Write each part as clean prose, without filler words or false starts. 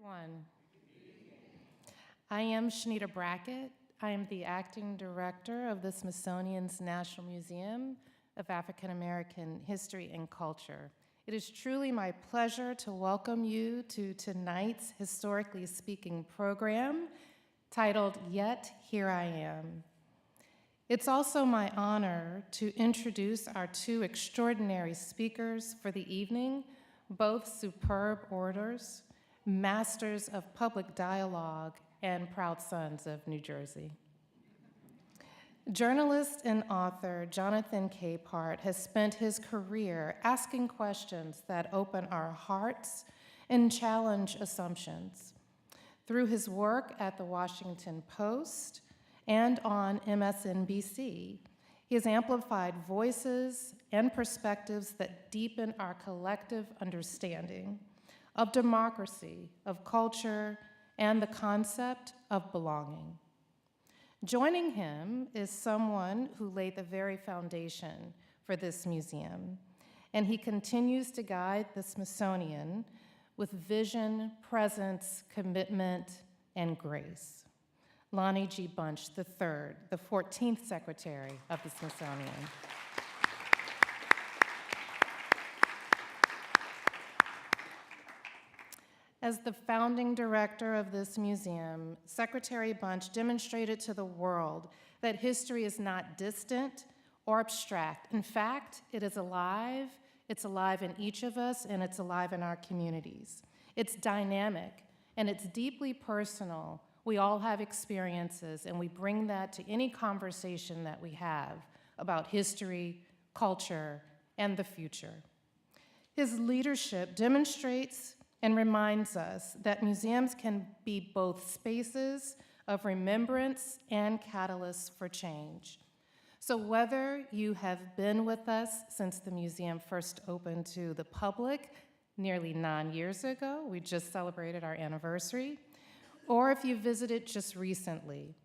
everyone. I am Shanita Brackett. I am the acting director of the Smithsonian's National Museum of African American History and Culture. It is truly my pleasure to welcome you to tonight's Historically Speaking program titled Yet Here I Am. It's also my honor to introduce our two extraordinary speakers for the evening, both superb orators, masters of public dialogue, and proud sons of New Jersey. Journalist and author Jonathan Capehart has spent his career asking questions that open our hearts and challenge assumptions. Through his work at the Washington Post and on MSNBC, he has amplified voices and perspectives that deepen our collective understanding of democracy, of culture, and the concept of belonging. Joining him is someone who laid the very foundation for this museum, and he continues to guide the Smithsonian with vision, presence, commitment, and grace. Lonnie G. Bunch III, the 14th Secretary of the Smithsonian. As the founding director of this museum, Secretary Bunch demonstrated to the world that history is not distant or abstract. In fact, it is alive. It's alive in each of us, and it's alive in our communities. It's dynamic, and it's deeply personal. We all have experiences, and we bring that to any conversation that we have about history, culture, and the future. His leadership demonstrates and reminds us that museums can be both spaces of remembrance and catalysts for change. So whether you have been with us since the museum first opened to the public nearly 9 years ago, we just celebrated our anniversary, or if you visited just recently,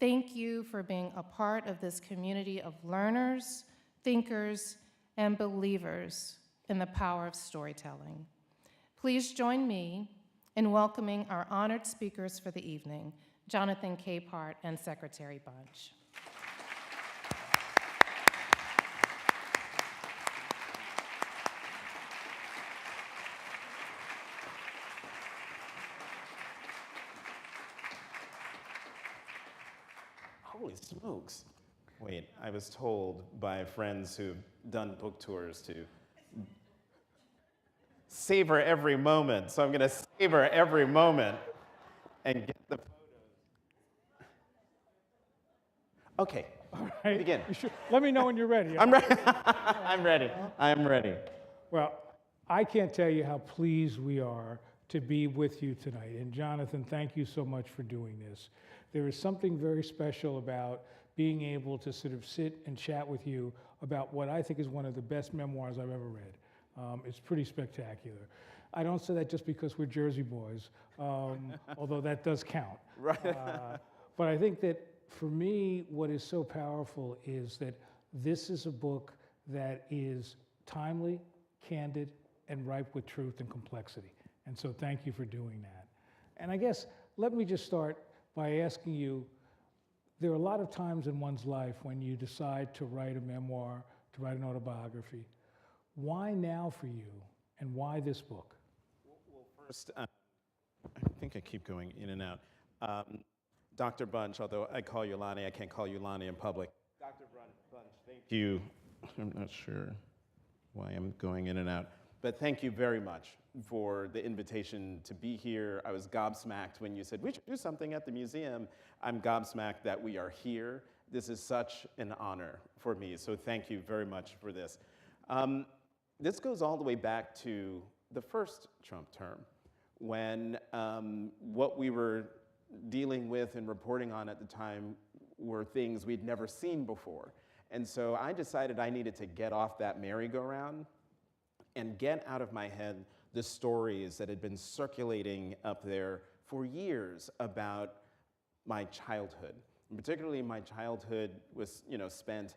thank you for being a part of this community of learners, thinkers, and believers in the power of storytelling. Please join me in welcoming our honored speakers for the evening, Jonathan Capehart and Secretary Bunch. Holy smokes. Wait, I was told by friends who've done book tours to savor every moment, so I'm going to savor every moment and get the photos. Okay, all right. begin. Let me know when you're ready. I'm ready. I'm ready. I'm ready. Well, I can't tell you how pleased we are to be with you tonight. And Jonathan, thank you so much for doing this. There is something very special about being able to sort of sit and chat with you about what I think is one of the best memoirs I've ever read. It's pretty spectacular. I don't say that just because we're Jersey boys, although that does count. Right. But I think that for me, what is so powerful is that this is a book that is timely, candid, and ripe with truth and complexity. And so thank you for doing that. And I guess, let me just start by asking you, there are a lot of times in one's life when you decide to write a memoir, to write an autobiography. Why now for you, and why this book? Well, first, I think I keep going in and out. Dr. Bunch, although I call you Lonnie, I can't call you Lonnie in public. Dr. Bunch, thank you. I'm not sure why I'm going in and out, but thank you very much for the invitation to be here. I was gobsmacked when you said we should do something at the museum. I'm gobsmacked that we are here. This is such an honor for me, so thank you very much for this. This goes all the way back to the first Trump term, when what we were dealing with and reporting on at the time were things we'd never seen before. And so I decided I needed to get off that merry-go-round and get out of my head the stories that had been circulating up there for years about my childhood. And particularly my childhood was, spent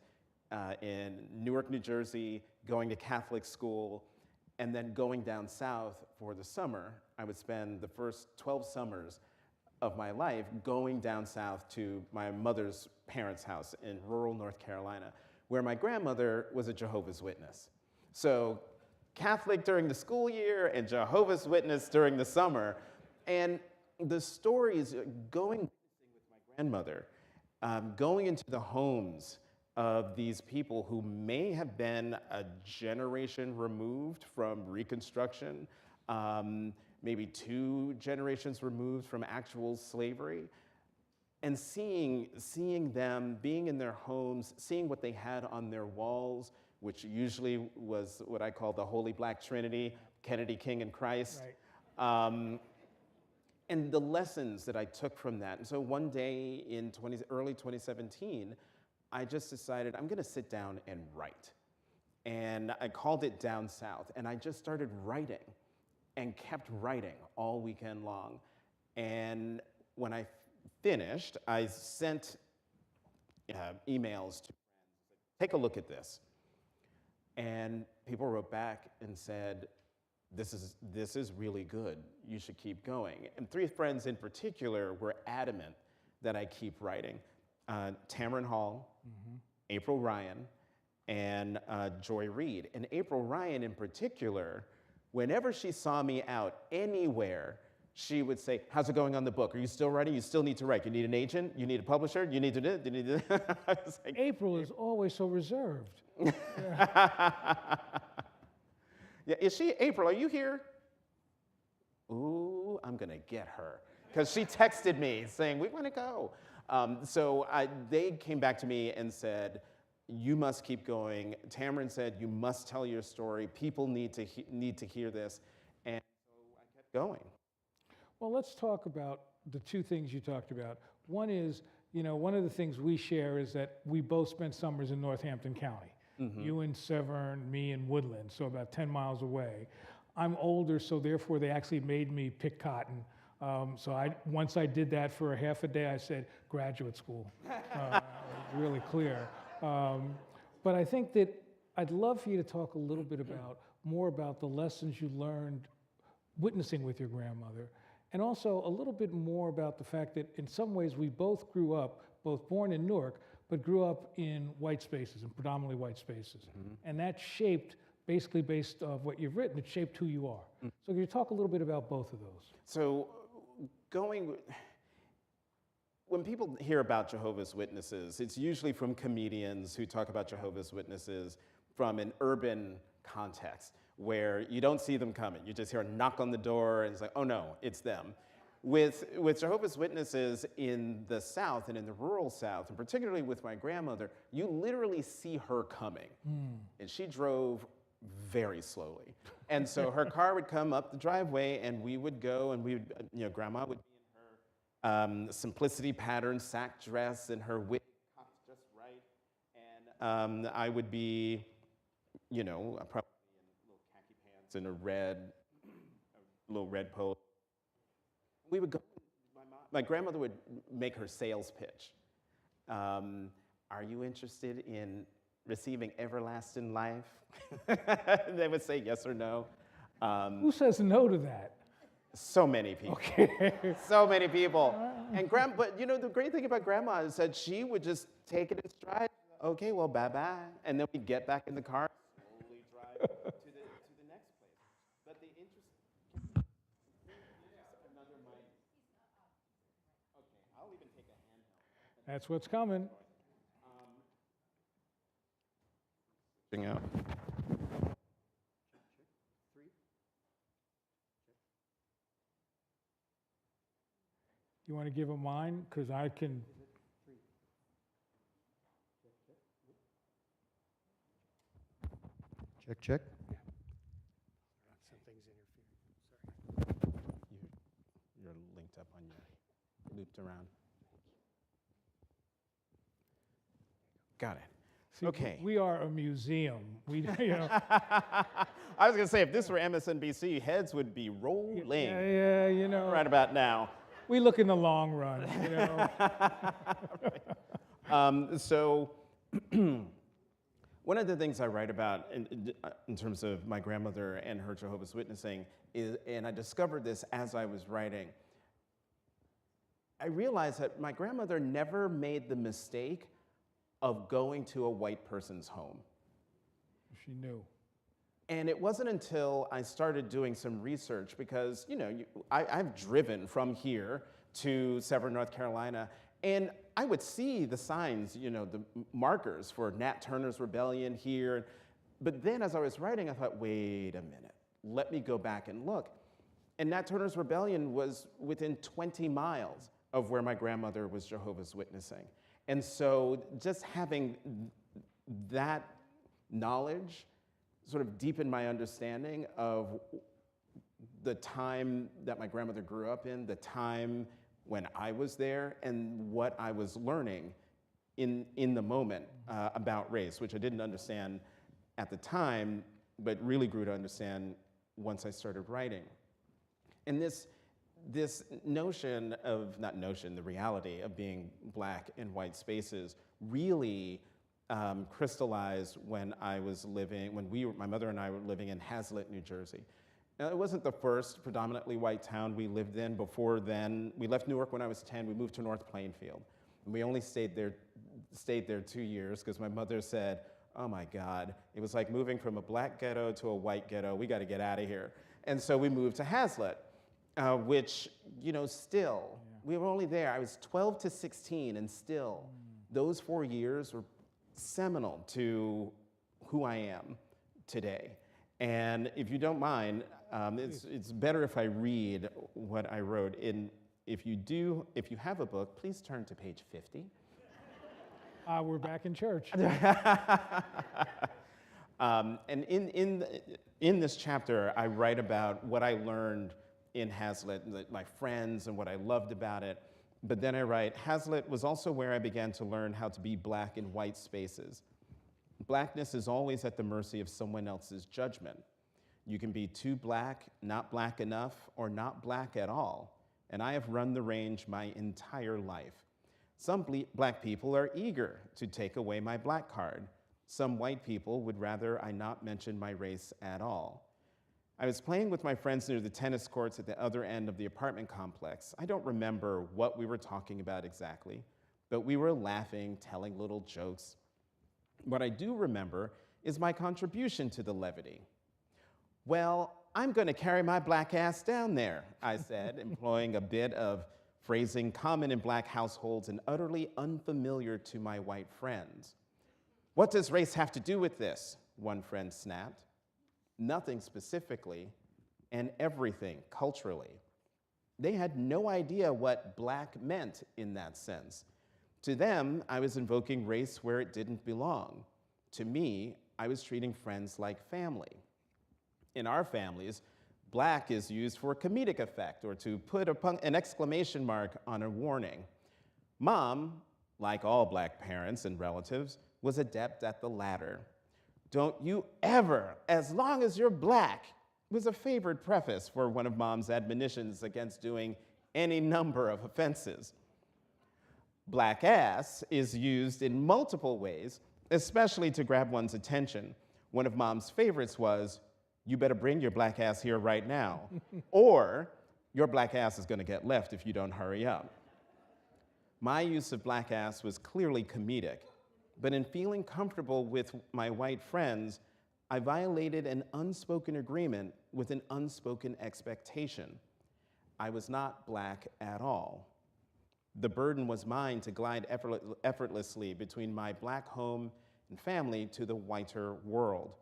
in Newark, New Jersey, going to Catholic school, And then going down south for the summer, I would spend the first 12 summers of my life going down south to my mother's parents' house in rural North Carolina, where my grandmother was a Jehovah's Witness. So Catholic during the school year and Jehovah's Witness during the summer. And the stories going with my grandmother, going into the homes of these people who may have been a generation removed from Reconstruction, maybe 2 generations removed from actual slavery, and seeing them, being in their homes, seeing what they had on their walls, which usually was what I call the Holy Black Trinity, Kennedy, King, and Christ. Right. And the lessons that I took from that. And so one day in early 2017, I just decided I'm gonna sit down and write. And I called it Down South. And I just started writing and kept writing all weekend long. And when I finished, I sent emails to friends, take a look at this. And people wrote back and said, this is really good. You should keep going. And 3 friends in particular were adamant that I keep writing. Tamron Hall, April Ryan, and Joy Reid. And April Ryan in particular, whenever she saw me out anywhere, she would say, how's it going on the book? Are you still writing? You still need to write. You need an agent? You need a publisher? You need to do it? You need to do it? I was like, April is always so reserved. Yeah, is she, April, are you here? Ooh, I'm gonna get her. Because she texted me saying, we wanna go. So they came back to me and said, you must keep going. Tamron said, you must tell your story. People need to hear this. And so I kept going. Well, let's talk about the 2 things you talked about. One is, one of the things we share is that we both spent summers in Northampton County. You in Severn, me in Woodland, so about 10 miles away. I'm older, so therefore they actually made me pick cotton. So once I did that for a half a day, I said, graduate school. Really clear. But I think that I'd love for you to talk a little bit more about the lessons you learned witnessing with your grandmother, and also a little bit more about the fact that in some ways we both grew up, both born in Newark, but grew up in white spaces, and predominantly white spaces. And that shaped, basically based on what you've written, it shaped who you are. So can you talk a little bit about both of those? So when people hear about Jehovah's Witnesses, it's usually from comedians who talk about Jehovah's Witnesses from an urban context where you don't see them coming. You just hear a knock on the door and it's like, oh no, it's them. With Jehovah's Witnesses in the South and in the rural South, and particularly with my grandmother, you literally see her coming. And she drove very slowly. And so her car would come up the driveway and we would go and we would, Grandma would be in her simplicity pattern sack dress and her wig cocked just right. And I would be, probably in little khaki pants and a little red polo. We would go, my grandmother would make her sales pitch. Are you interested in receiving everlasting life? They would say yes or no. Who says no to that? So many people. Okay. So many people. And but the great thing about Grandma is that she would just take it in stride. Okay, well, bye-bye. And then we'd get back in the car, slowly drive to the next place. But the interesting... Another mic. Okay, I'll even take a handheld. That's what's coming. Out. You want to give them mine? Because I can. Check, check. Something's interfering. Sorry. You're linked up on your, looped around. Got it. See, okay. We are a museum. We, I was going to say, if this were MSNBC, heads would be rolling. Yeah, Right about now. We look in the long run, So One of the things I write about in terms of my grandmother and her Jehovah's Witnessing is, and I discovered this as I was writing, I realized that my grandmother never made the mistake of going to a white person's home. She knew. And it wasn't until I started doing some research, because I've driven from here to Severn, North Carolina, and I would see the signs, the markers for Nat Turner's Rebellion here. But then as I was writing, I thought, wait a minute, let me go back and look. And Nat Turner's Rebellion was within 20 miles of where my grandmother was Jehovah's Witnessing. And so just having that knowledge sort of deepened my understanding of the time that my grandmother grew up in, the time when I was there, and what I was learning in the moment about race, which I didn't understand at the time, but really grew to understand once I started writing. And this notion of, not notion, the reality of being black in white spaces really crystallized when my mother and I were living in Hazlitt, New Jersey. Now, it wasn't the first predominantly white town we lived in. Before then, we left Newark when I was 10. We moved to North Plainfield. And we only stayed there 2 years because my mother said, oh my God, it was like moving from a black ghetto to a white ghetto. We got to get out of here. And so we moved to Hazlitt, which, still, we were only there. I was 12 to 16, and still, those 4 years were seminal to who I am today. And if you don't mind, it's better if I read what I wrote. If you have a book, please turn to page 50. We're back in church. And in this chapter, I write about what I learned in Hazlitt, my friends, and what I loved about it. But then I write, Hazlitt was also where I began to learn how to be black in white spaces. Blackness is always at the mercy of someone else's judgment. You can be too black, not black enough, or not black at all. And I have run the range my entire life. Some black people are eager to take away my black card. Some white people would rather I not mention my race at all. I was playing with my friends near the tennis courts at the other end of the apartment complex. I don't remember what we were talking about exactly, but we were laughing, telling little jokes. What I do remember is my contribution to the levity. Well, I'm going to carry my black ass down there, I said, employing a bit of phrasing common in black households and utterly unfamiliar to my white friends. What does race have to do with this? One friend snapped. Nothing specifically, and everything culturally. They had no idea what black meant in that sense. To them, I was invoking race where it didn't belong. To me, I was treating friends like family. In our families, black is used for comedic effect or to put an exclamation mark on a warning. Mom, like all black parents and relatives, was adept at the latter. Don't you ever, as long as you're black, was a favored preface for one of Mom's admonitions against doing any number of offenses. Black ass is used in multiple ways, especially to grab one's attention. One of Mom's favorites was, you better bring your black ass here right now, or your black ass is gonna get left if you don't hurry up. My use of black ass was clearly comedic, but in feeling comfortable with my white friends, I violated an unspoken agreement with an unspoken expectation. I was not black at all. The burden was mine to glide effortlessly between my black home and family to the whiter world,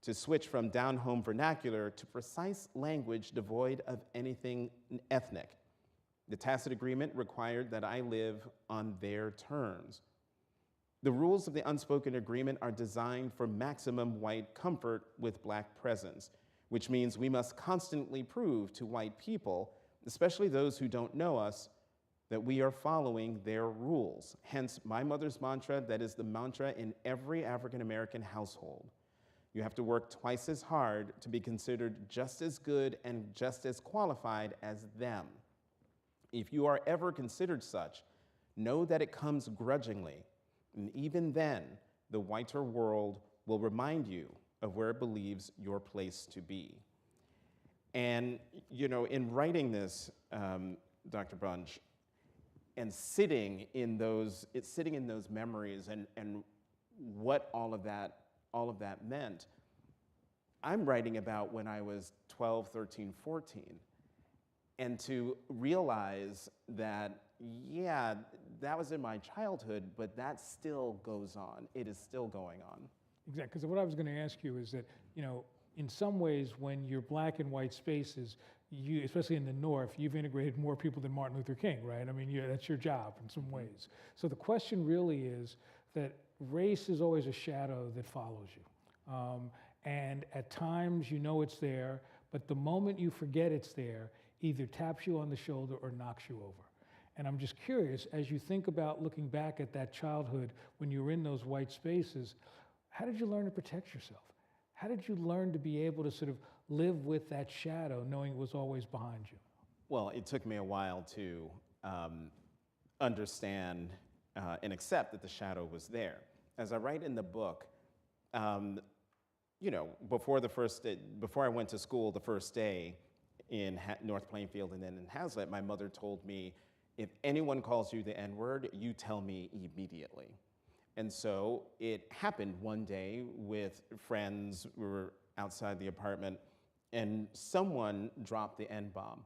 to switch from down-home vernacular to precise language devoid of anything ethnic. The tacit agreement required that I live on their terms. The rules of the unspoken agreement are designed for maximum white comfort with black presence, which means we must constantly prove to white people, especially those who don't know us, that we are following their rules. Hence, my mother's mantra, that is the mantra in every African-American household. You have to work twice as hard to be considered just as good and just as qualified as them. If you are ever considered such, know that it comes grudgingly. And even then, the whiter world will remind you of where it believes your place to be. And, in writing this, Dr. Bunch, and sitting in those memories and what all of that meant, I'm writing about when I was 12, 13, 14. And to realize that, yeah, that was in my childhood, but that still goes on. It is still going on. Exactly, because what I was going to ask you is that, in some ways, when you're black and white spaces, you, especially in the North, you've integrated more people than Martin Luther King, right? I mean, that's your job in some ways. So the question really is that race is always a shadow that follows you. And at times, it's there, but the moment you forget it's there, either taps you on the shoulder or knocks you over. And I'm just curious, as you think about looking back at that childhood when you were in those white spaces, how did you learn to protect yourself? How did you learn to be able to sort of live with that shadow, knowing it was always behind you? Well, it took me a while to understand and accept that the shadow was there. As I write in the book, before I went to school the first day in North Plainfield and then in Hazlitt, my mother told me, if anyone calls you the N-word, you tell me immediately. And so it happened one day with friends. We were outside the apartment, and someone dropped the N-bomb.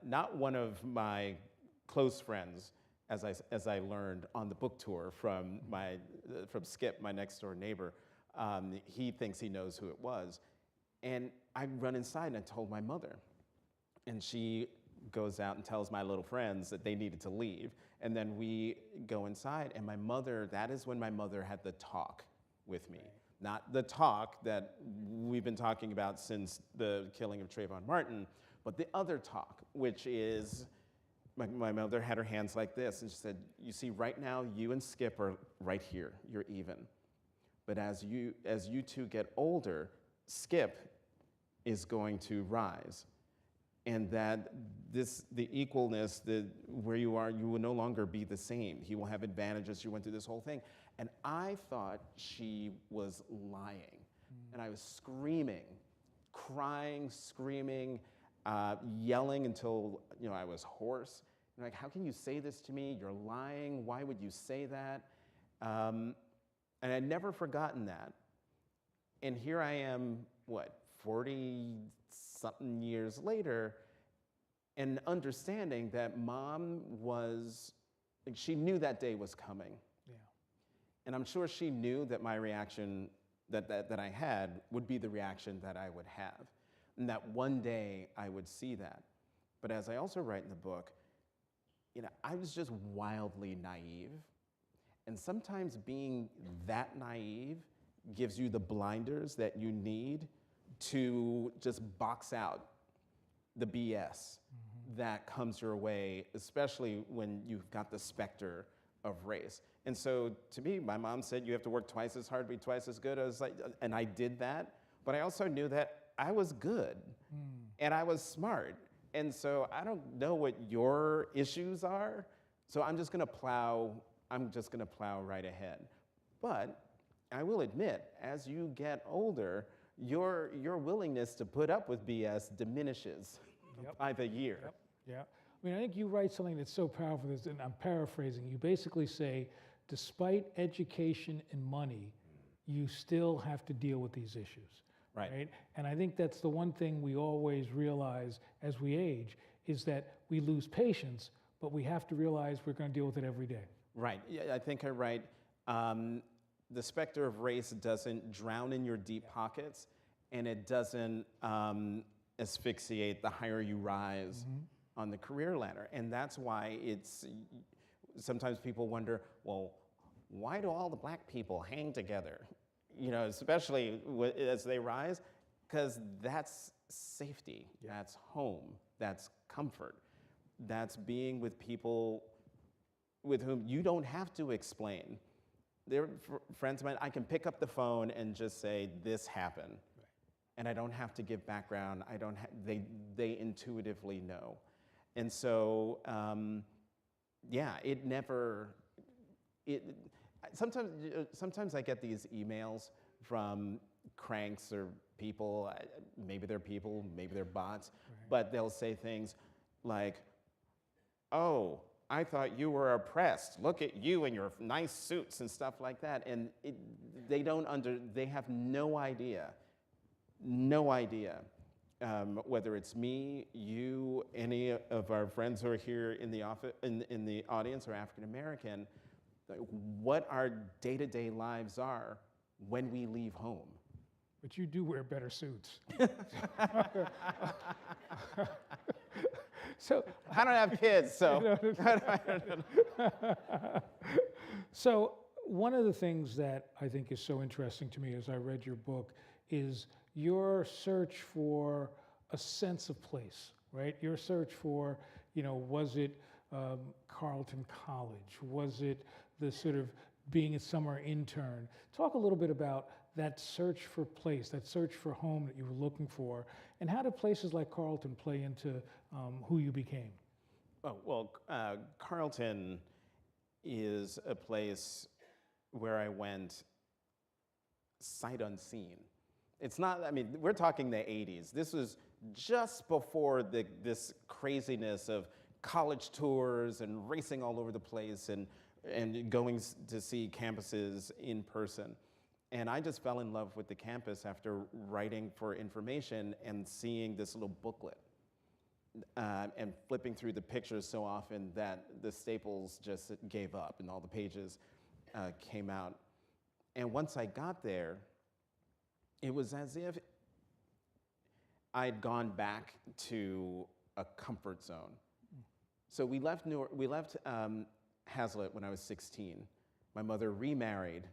Not one of my close friends, as I learned on the book tour from Skip, my next door neighbor. He thinks he knows who it was. And I run inside and I told my mother. And she goes out and tells my little friends that they needed to leave. And then we go inside, and that is when my mother had the talk with me. Not the talk that we've been talking about since the killing of Trayvon Martin, but the other talk, which is, my mother had her hands like this, and she said, you see, right now, you and Skip are right here, you're even. But as you two get older, Skip is going to rise. And that the equalness, where you are, you will no longer be the same. He will have advantages. You went through this whole thing. And I thought she was lying. And I was screaming, crying, screaming, yelling until I was hoarse. And like, how can you say this to me? You're lying. Why would you say that? And I'd never forgotten that. And here I am, 40-something years later, and understanding that Mom she knew that day was coming. Yeah. And I'm sure she knew that my reaction that I had would be the reaction that I would have, and that one day I would see that. But as I also write in the book, I was just wildly naive. And sometimes being that naive gives you the blinders that you need to just box out the BS that comes your way, especially when you've got the specter of race. And so to me, my mom said, you have to work twice as hard, be twice as good. And I did that, but I also knew that I was good and I was smart. And so I don't know what your issues are, so I'm just gonna plow right ahead. But I will admit, as you get older, your willingness to put up with BS diminishes by the year. Yep. Yeah. I mean, I think you write something that's so powerful, and I'm paraphrasing. You basically say, despite education and money, you still have to deal with these issues. Right? And I think that's the one thing we always realize as we age, is that we lose patience, but we have to realize we're going to deal with it every day. Right. Yeah, I think I write, the specter of race doesn't drown in your deep pockets, and it doesn't asphyxiate the higher you rise on the career ladder. And that's why sometimes people wonder, well, why do all the black people hang together? Especially as they rise, because that's safety, that's home, that's comfort, that's being with people with whom you don't have to explain. They're friends of mine. I can pick up the phone and just say, this happened. And I don't have to give background. They intuitively know. And so, sometimes I get these emails from cranks or people, maybe they're people, maybe they're bots, but they'll say things like, oh, I thought you were oppressed. Look at you in your nice suits and stuff like that. And they have no idea whether it's me, you, any of our friends who are here in the in the audience are African American, what our day-to-day lives are when we leave home. But you do wear better suits. So I don't have kids, so. So one of the things that I think is so interesting to me as I read your book is your search for a sense of place, right? Your search for, was it Carleton College? Was it the sort of being a summer intern? Talk a little bit about that search for place, that search for home that you were looking for, and how did places like Carleton play into who you became? Oh, well, Carleton is a place where I went sight unseen. It's not, we're talking the 80s. This was just before this craziness of college tours and racing all over the place and going to see campuses in person. And I just fell in love with the campus after writing for information and seeing this little booklet and flipping through the pictures so often that the staples just gave up and all the pages came out. And once I got there, it was as if I'd gone back to a comfort zone. So we left Hazlitt when I was 16. My mother remarried,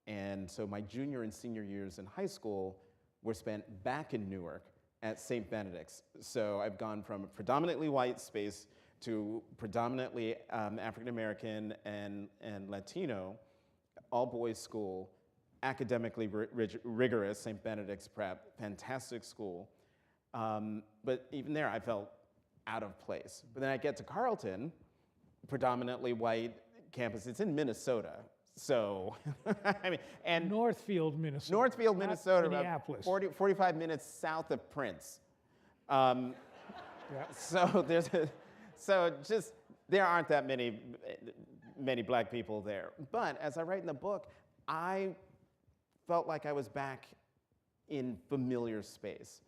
and so my junior and senior years in high school were spent back in Newark at St. Benedict's. So I've gone from a predominantly white space to predominantly African American and Latino, all boys school, academically rigorous, St. Benedict's Prep, fantastic school. But even there, I felt out of place. But then I get to Carleton, predominantly white campus. It's in Minnesota. So, and Northfield, Minnesota. Northfield, Minnesota, Minneapolis. about 45 minutes south of Prince. Yeah. So there aren't that many black people there. But as I write in the book, I felt like I was back in familiar space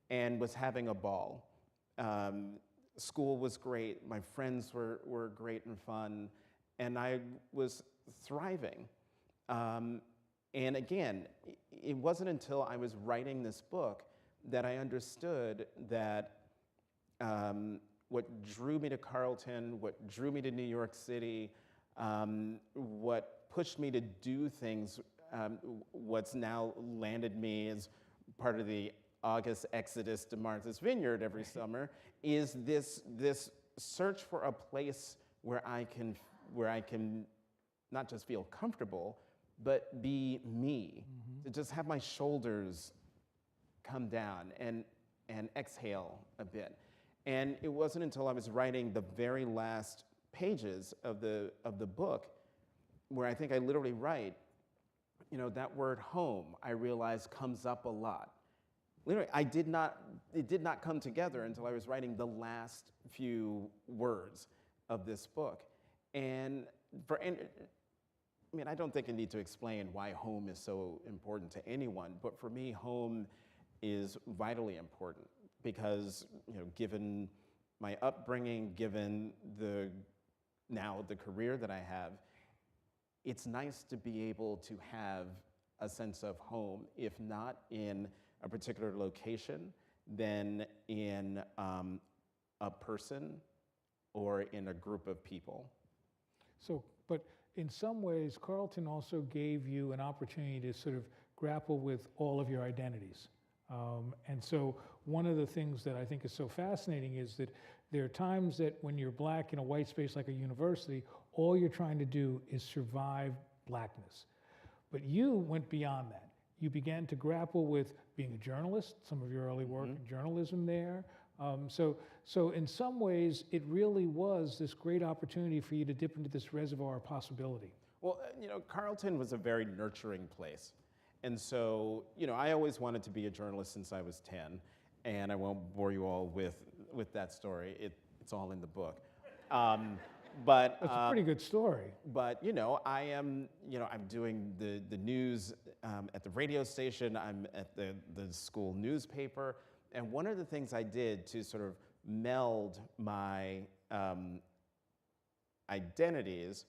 and was having a ball. School was great. My friends were great and fun, and I was thriving. And again, it wasn't until I was writing this book that I understood that what drew me to Carleton, what drew me to New York City, what pushed me to do things, what's now landed me as part of the August exodus to Martha's Vineyard every summer, is this search for a place where I can not just feel comfortable, but be me, to just have my shoulders come down and exhale a bit. And it wasn't until I was writing the very last pages of the book where I think I literally write, that word home, I realize comes up a lot. Literally, it did not come together until I was writing the last few words of this book. And I don't think I need to explain why home is so important to anyone, but for me, home is vitally important because, given my upbringing, given the career that I have, it's nice to be able to have a sense of home, if not in a particular location, then in a person or in a group of people. So, but in some ways, Carleton also gave you an opportunity to sort of grapple with all of your identities. And so one of the things that I think is so fascinating is that there are times that when you're black in a white space like a university, all you're trying to do is survive blackness. But you went beyond that. You began to grapple with being a journalist, some of your early work in journalism there. So in some ways, it really was this great opportunity for you to dip into this reservoir of possibility. Well, Carleton was a very nurturing place. And so, I always wanted to be a journalist since I was 10, and I won't bore you all with that story. It's all in the book. But That's a pretty good story. But I am, I'm doing the news at the radio station. I'm at the school newspaper, and one of the things I did to sort of meld my identities,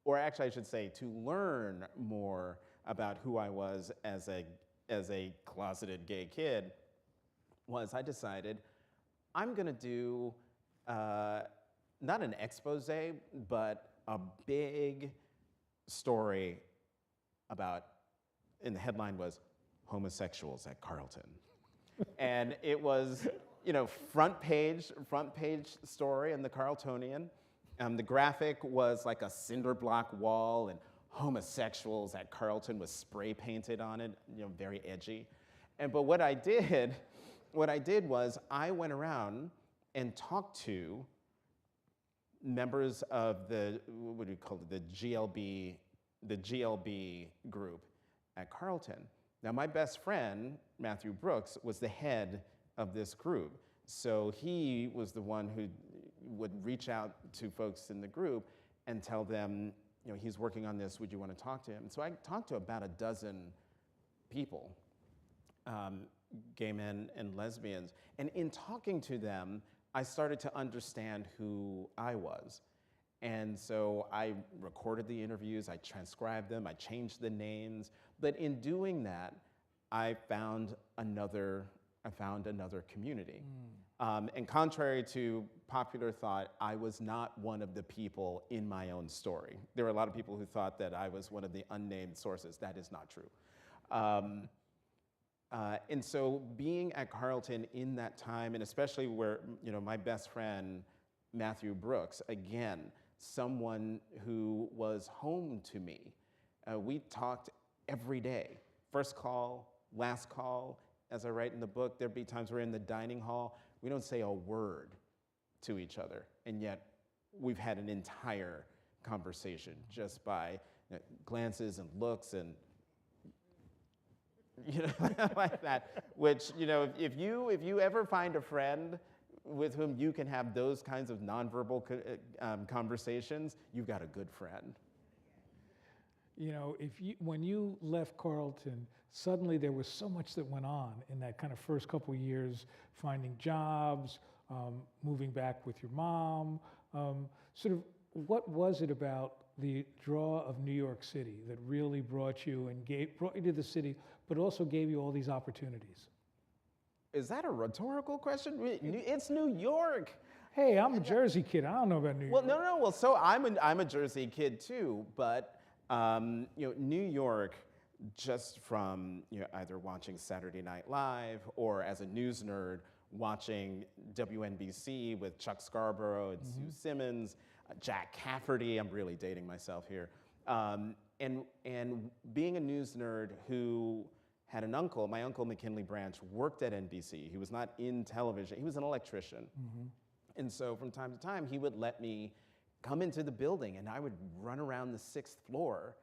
or actually I should say, to learn more about who I was as a closeted gay kid, was I decided I'm going to do not an expose, but a big story about, and the headline was homosexuals at Carleton. And it was, front page story in the Carletonian. The graphic was like a cinder block wall, and homosexuals at Carleton was spray painted on it, very edgy. But what I did was I went around and talked to members of the, what do you call it, the GLB group at Carleton. Now, my best friend, Matthew Brooks, was the head of this group. So he was the one who would reach out to folks in the group and tell them, he's working on this, would you want to talk to him? So I talked to about a dozen people, gay men and lesbians. And in talking to them, I started to understand who I was. And so I recorded the interviews, I transcribed them, I changed the names. But in doing that, I found another community. And contrary to popular thought, I was not one of the people in my own story. There were a lot of people who thought that I was one of the unnamed sources. That is not true. And so being at Carleton in that time, and especially where, my best friend, Matthew Brooks, again, someone who was home to me. We talked every day. First call, last call. As I write in the book, there'd be times we're in the dining hall. We don't say a word to each other, and yet we've had an entire conversation just by glances and looks and like that. Which if you ever find a friend with whom you can have those kinds of nonverbal conversations, you've got a good friend. When you left Carleton, suddenly there was so much that went on in that kind of first couple years, finding jobs, moving back with your mom. Sort of, what was it about the draw of New York City that really brought you to the city, but also gave you all these opportunities? Is that a rhetorical question? It's New York. Hey, I'm a Jersey kid. I don't know about New York. Well, no. Well, so I'm a Jersey kid too, but New York, just from either watching Saturday Night Live or as a news nerd watching WNBC with Chuck Scarborough and Sue Simmons, Jack Cafferty. I'm really dating myself here, and being a news nerd who had an uncle. My uncle McKinley Branch worked at NBC. He was not in television. He was an electrician, and so from time to time he would let me come into the building, and I would run around the 6th floor,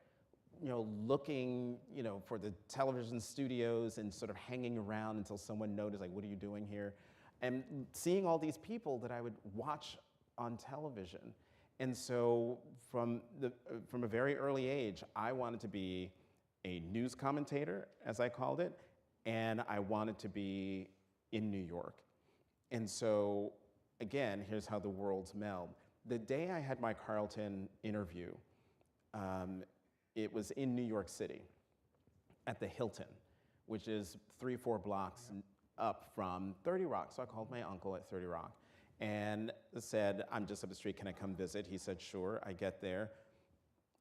looking, for the television studios and sort of hanging around until someone noticed, like, what are you doing here? And seeing all these people that I would watch on television. And so from a very early age, I wanted to be a news commentator, as I called it, and I wanted to be in New York. And so, again, here's how the worlds meld. The day I had my Carleton interview, it was in New York City at the Hilton, which is 3-4 blocks up from 30 Rock. So I called my uncle at 30 Rock and said, I'm just up the street, can I come visit? He said, sure. I get there.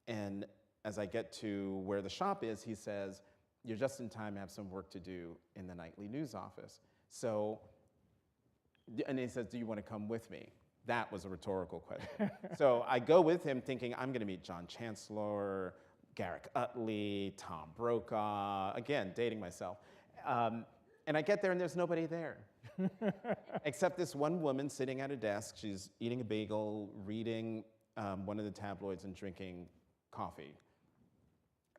And as I get to where the shop is, he says, you're just in time, I have some work to do in the nightly news office. So, and he says, do you want to come with me? That was a rhetorical question. So I go with him thinking I'm going to meet John Chancellor, Garrick Utley, Tom Brokaw, again, dating myself. And I get there and there's nobody there, except this one woman sitting at a desk. She's eating a bagel, reading one of the tabloids and drinking coffee.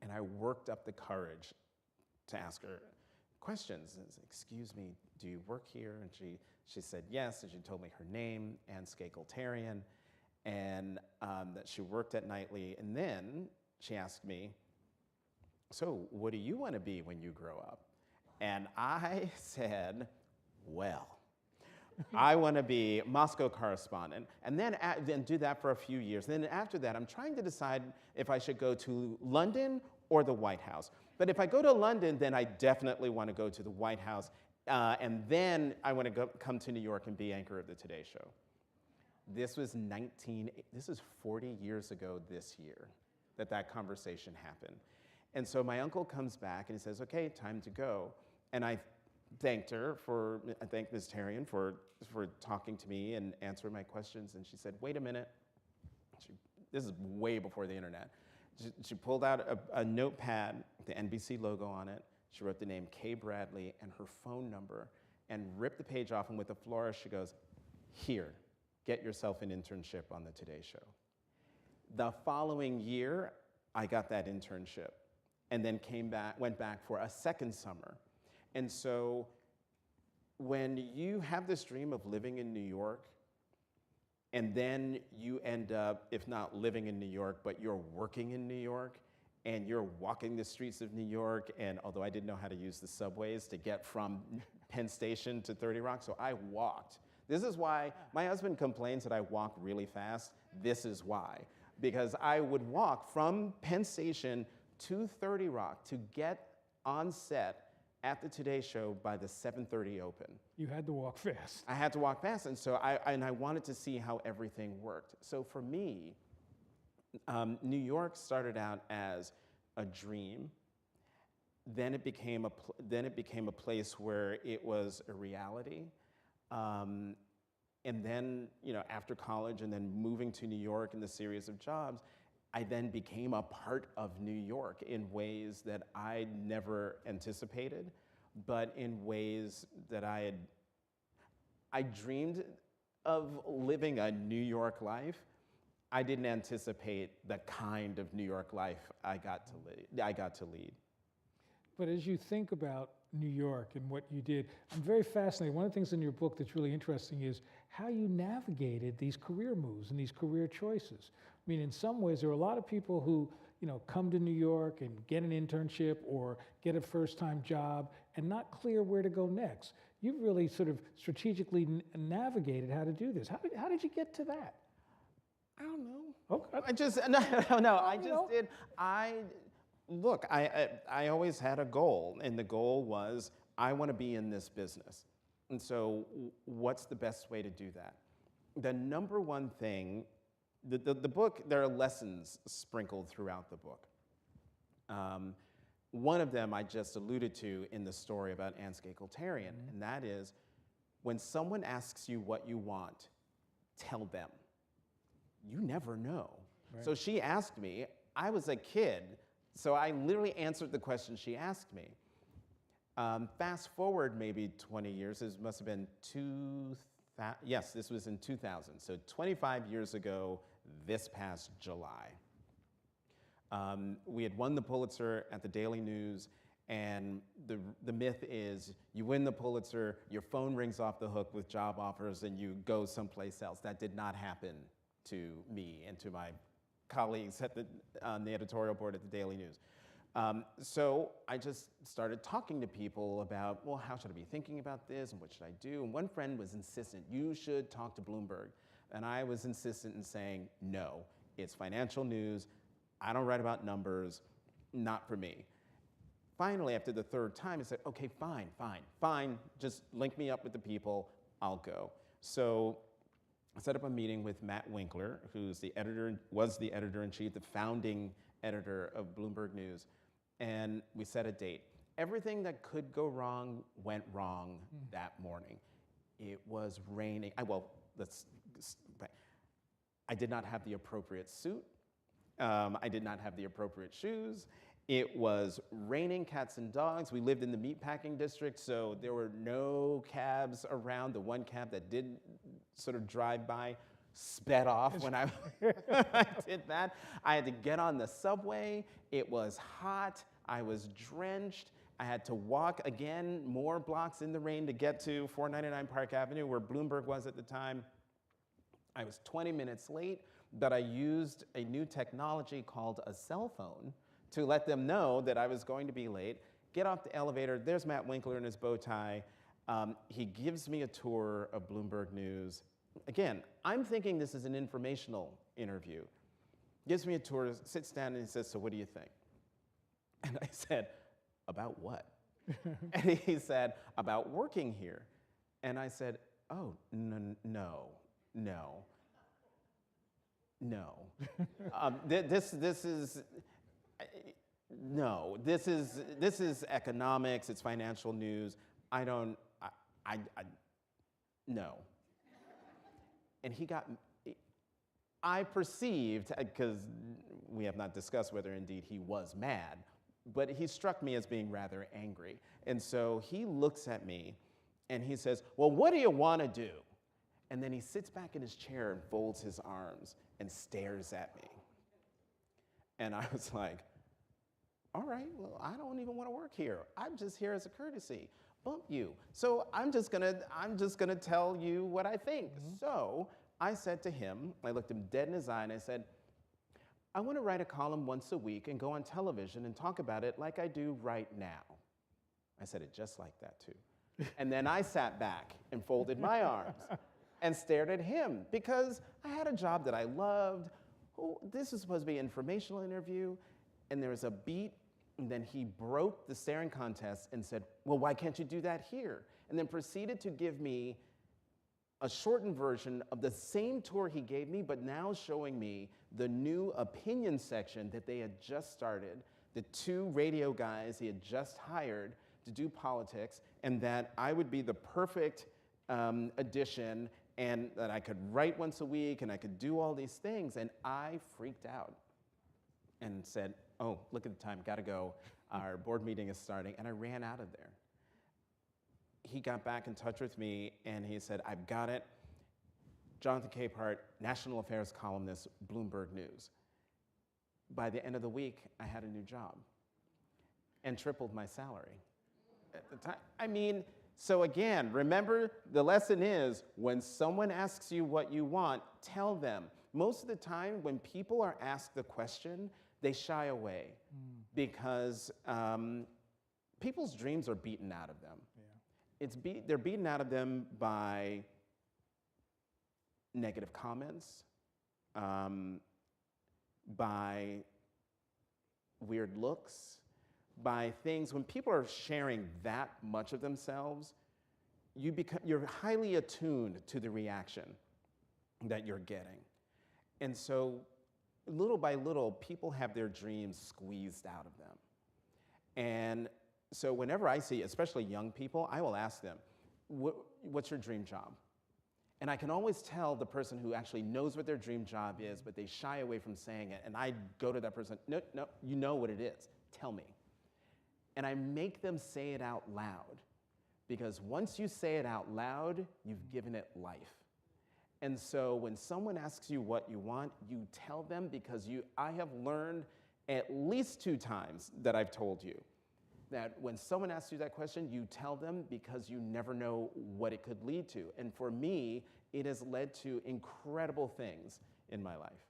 And I worked up the courage to ask her questions. And I said, excuse me, do you work here? And she said yes, and she told me her name, Ann Skakeltarian, and that she worked at Knightley. And then she asked me, so what do you want to be when you grow up? And I said, well, I want to be Moscow correspondent, and then do that for a few years. Then after that, I'm trying to decide if I should go to London or the White House. But if I go to London, then I definitely want to go to the White House, and then I want to come to New York and be anchor of the Today Show. This is 40 years ago this year that conversation happened. And so my uncle comes back and he says, okay, time to go. And I thanked Ms. Tarian for talking to me and answering my questions. And she said, wait a minute. This is way before the internet. She pulled out a notepad, the NBC logo on it. She wrote the name Kay Bradley and her phone number and ripped the page off. And with a flourish, she goes, here, get yourself an internship on the Today Show. The following year, I got that internship and then went back for a second summer. And so when you have this dream of living in New York, and then you end up, if not living in New York, but you're working in New York, and you're walking the streets of New York, and although I didn't know how to use the subways to get from Penn Station to 30 Rock, so I walked. This is why my husband complains that I walk really fast. This is why. Because I would walk from Penn Station to 30 Rock to get on set at the Today Show by the 7:30 open. You had to walk fast. I had to walk fast, and so I wanted to see how everything worked. So for me, New York started out as a dream. Then it became a place where it was a reality. And then, after college and then moving to New York and the series of jobs, I then became a part of New York in ways that I never anticipated, but in ways that I dreamed of living a New York life. I didn't anticipate the kind of New York life I got to lead. But as you think about New York and what you did, I'm very fascinated. One of the things in your book that's really interesting is how you navigated these career moves and these career choices. I mean, in some ways, there are a lot of people who, come to New York and get an internship or get a first-time job and not clear where to go next. You've really sort of strategically navigated how to do this. How did you get to that? I don't know. Okay. I just did. I always had a goal, and the goal was I want to be in this business. And so what's the best way to do that? The number one thing, the book, there are lessons sprinkled throughout the book. One of them I just alluded to in the story about Ann Skakeltarian, and that is when someone asks you what you want, tell them. You never know. Right. So she asked me, I was a kid, so I literally answered the question she asked me. Fast forward maybe 20 years, this must have been yes, this was in 2000. So 25 years ago, this past July. We had won the Pulitzer at the Daily News, and the myth is you win the Pulitzer, your phone rings off the hook with job offers, and you go someplace else. That did not happen to me and to my colleagues on the editorial board at the Daily News. So I just started talking to people about, well, how should I be thinking about this and what should I do? And one friend was insistent, you should talk to Bloomberg. And I was insistent in saying, no, it's financial news. I don't write about numbers, not for me. Finally, after the third time, I said, okay, fine. Just link me up with the people, I'll go. So I set up a meeting with Matt Winkler, was the editor-in-chief, the founding editor of Bloomberg News, and we set a date. Everything that could go wrong went wrong that morning. It was raining. I did not have the appropriate suit. I did not have the appropriate shoes. It was raining cats and dogs. We lived in the meatpacking district, so there were no cabs around. The one cab that did sort of drive by sped off when I, I did that. I had to get on the subway. It was hot. I was drenched. I had to walk again more blocks in the rain to get to 499 Park Avenue, where Bloomberg was at the time. I was 20 minutes late, but I used a new technology called a cell phone to let them know that I was going to be late. Get off the elevator. There's Matt Winkler in his bow tie. He gives me a tour of Bloomberg News. Again, I'm thinking this is an informational interview. Gives me a tour, sits down, and he says, "So what do you think?" And I said, "About what?" And he said, "About working here." And I said, "Oh, no. This is economics, it's financial news. No." And I perceived, because we have not discussed whether indeed he was mad, but he struck me as being rather angry. And so he looks at me and he says, "Well, what do you want to do?" And then he sits back in his chair and folds his arms and stares at me. And I was like, "All right, well, I don't even want to work here. I'm just here as a courtesy. Bump you. So I'm just gonna tell you what I think." So I said to him, I looked him dead in his eye and I said, "I want to write a column once a week and go on television and talk about it like I do right now." I said it just like that too. And then I sat back and folded my arms and stared at him because I had a job that I loved. This was supposed to be an informational interview, and there was a beat, and then he broke the staring contest and said, "Well, why can't you do that here?" And then proceeded to give me a shortened version of the same tour he gave me, but now showing me the new opinion section that they had just started, the 2 radio guys he had just hired to do politics, and that I would be the perfect addition, and that I could write once a week, and I could do all these things. And I freaked out and said, "Oh, look at the time, gotta go. Our board meeting is starting," and I ran out of there. He got back in touch with me and he said, "I've got it. Jonathan Capehart, national affairs columnist, Bloomberg News." By the end of the week, I had a new job and tripled my salary at the time. I mean, so again, remember the lesson is when someone asks you what you want, tell them. Most of the time when people are asked the question, they shy away because people's dreams are beaten out of them. They're beaten out of them by negative comments, by weird looks, by things. When people are sharing that much of themselves, you're highly attuned to the reaction that you're getting. And so little by little, people have their dreams squeezed out of them. And so whenever I see, especially young people, I will ask them, "What's your dream job?" And I can always tell the person who actually knows what their dream job is, but they shy away from saying it. And I go to that person, "No, you know what it is. Tell me." And I make them say it out loud. Because once you say it out loud, you've given it life. And so when someone asks you what you want, you tell them because I have learned at least 2 times that I've told you that when someone asks you that question, you tell them because you never know what it could lead to. And for me, it has led to incredible things in my life.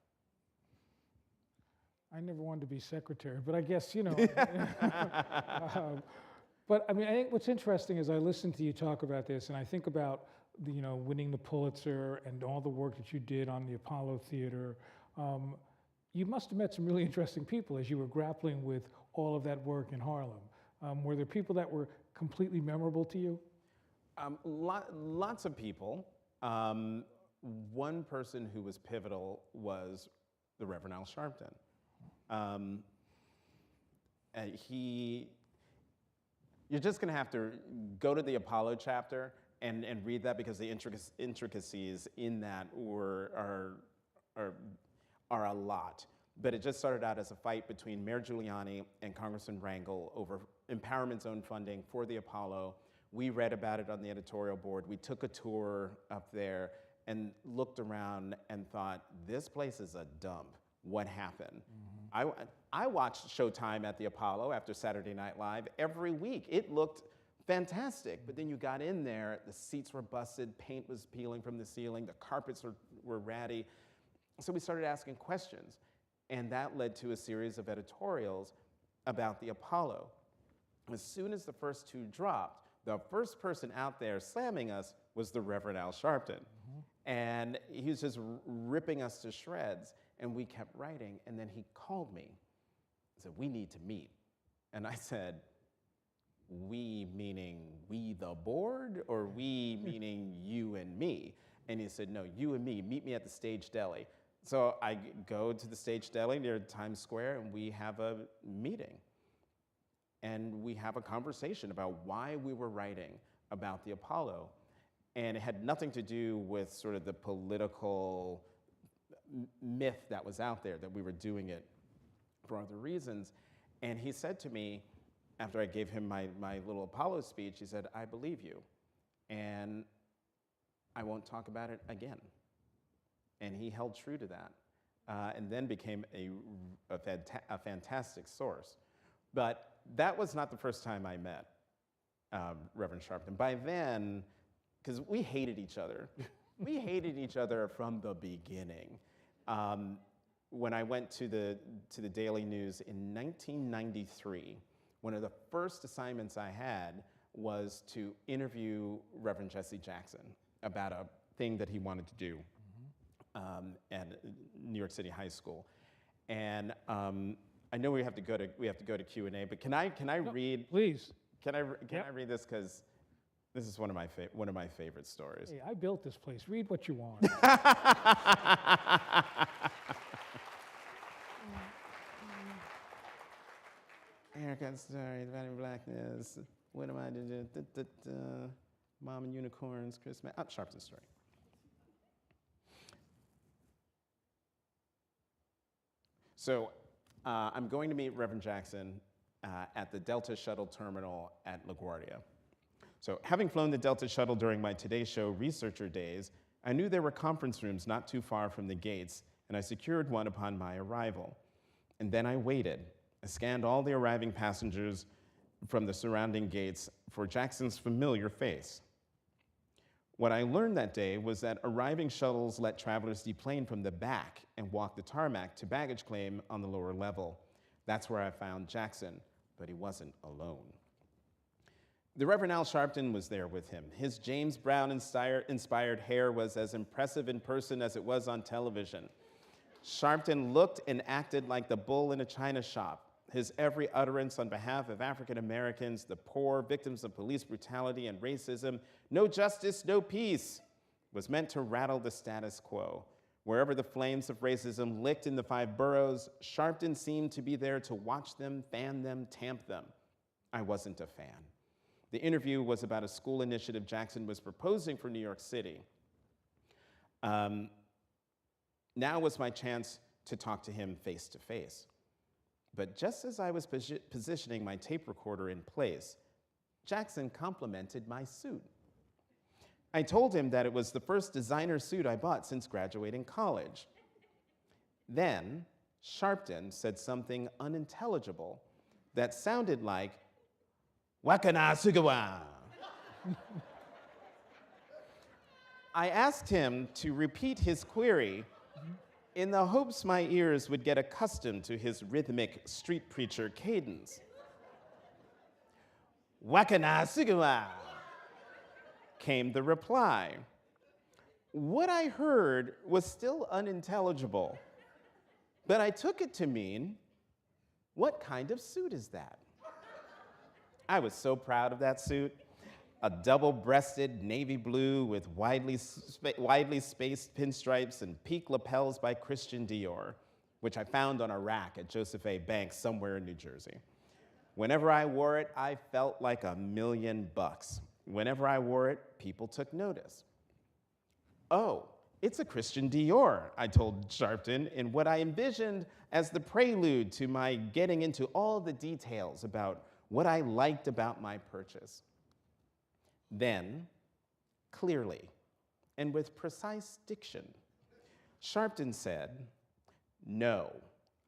I never wanted to be secretary, but I guess, but I mean, I think what's interesting is I listen to you talk about this, and I think about winning the Pulitzer and all the work that you did on the Apollo Theater. You must have met some really interesting people as you were grappling with all of that work in Harlem. Were there people that were completely memorable to you? Lots of people. One person who was pivotal was the Reverend Al Sharpton. You're just going to have to go to the Apollo chapter and read that because the intricacies in that are a lot. But it just started out as a fight between Mayor Giuliani and Congressman Rangel over empowerment zone funding for the Apollo. We read about it on the editorial board. We took a tour up there, and looked around and thought, this place is a dump. What happened? I watched Showtime at the Apollo after Saturday Night Live every week. It looked fantastic, but then you got in there, the seats were busted, paint was peeling from the ceiling, the carpets were ratty. So we started asking questions, and that led to a series of editorials about the Apollo. As soon as the first two dropped, the first person out there slamming us was the Reverend Al Sharpton. And he was just ripping us to shreds, and we kept writing, and then he called me and said, we need to meet. And I said, we meaning we the board, or we meaning you and me? And he said, no, you and me, meet me at the Stage Deli. So I go to the Stage Deli near Times Square, and we have a meeting. And we have a conversation about why we were writing about the Apollo. And it had nothing to do with sort of the political myth that was out there, that we were doing it for other reasons. And he said to me, after I gave him my little Apollo speech, he said, I believe you, and I won't talk about it again. And he held true to that, and then became a fantastic source. But that was not the first time I met Reverend Sharpton. By then, because we hated each other. We hated each other from the beginning. When I went to the Daily News in 1993, one of the first assignments I had was to interview Reverend Jesse Jackson about a thing that he wanted to do at New York City High School. And I know we have to go to Q&A, but can I read? Please. Can I read this, because this is one of my favorite stories. Hey, I built this place. Read what you want. Haircut story, dividing blackness. What am I to do? Mom and unicorns, Christmas. Sharpton story. So I'm going to meet Reverend Jackson at the Delta Shuttle Terminal at LaGuardia. So having flown the Delta Shuttle during my Today Show researcher days, I knew there were conference rooms not too far from the gates, and I secured one upon my arrival. And then I waited. I scanned all the arriving passengers from the surrounding gates for Jackson's familiar face. What I learned that day was that arriving shuttles let travelers deplane from the back and walk the tarmac to baggage claim on the lower level. That's where I found Jackson, but he wasn't alone. The Reverend Al Sharpton was there with him. His James Brown-inspired hair was as impressive in person as it was on television. Sharpton looked and acted like the bull in a china shop. His every utterance on behalf of African Americans, the poor, victims of police brutality and racism, no justice, no peace, was meant to rattle the status quo. Wherever the flames of racism licked in the 5 boroughs, Sharpton seemed to be there to watch them, fan them, tamp them. I wasn't a fan. The interview was about a school initiative Jackson was proposing for New York City. Now was my chance to talk to him face to face. But just as I was positioning my tape recorder in place, Jackson complimented my suit. I told him that it was the first designer suit I bought since graduating college. Then Sharpton said something unintelligible that sounded like, "Wakana Sugawa." I asked him to repeat his query in the hopes my ears would get accustomed to his rhythmic street preacher cadence. "Wakana Sugawa," came the reply. What I heard was still unintelligible, but I took it to mean, what kind of suit is that? I was so proud of that suit. A double-breasted navy blue with widely spaced pinstripes and peak lapels by Christian Dior, which I found on a rack at Joseph A. Bank somewhere in New Jersey. Whenever I wore it, I felt like $1,000,000. Whenever I wore it, people took notice. "Oh, it's a Christian Dior," I told Sharpton in what I envisioned as the prelude to my getting into all the details about what I liked about my purchase. Then, clearly, and with precise diction. Sharpton said, "No,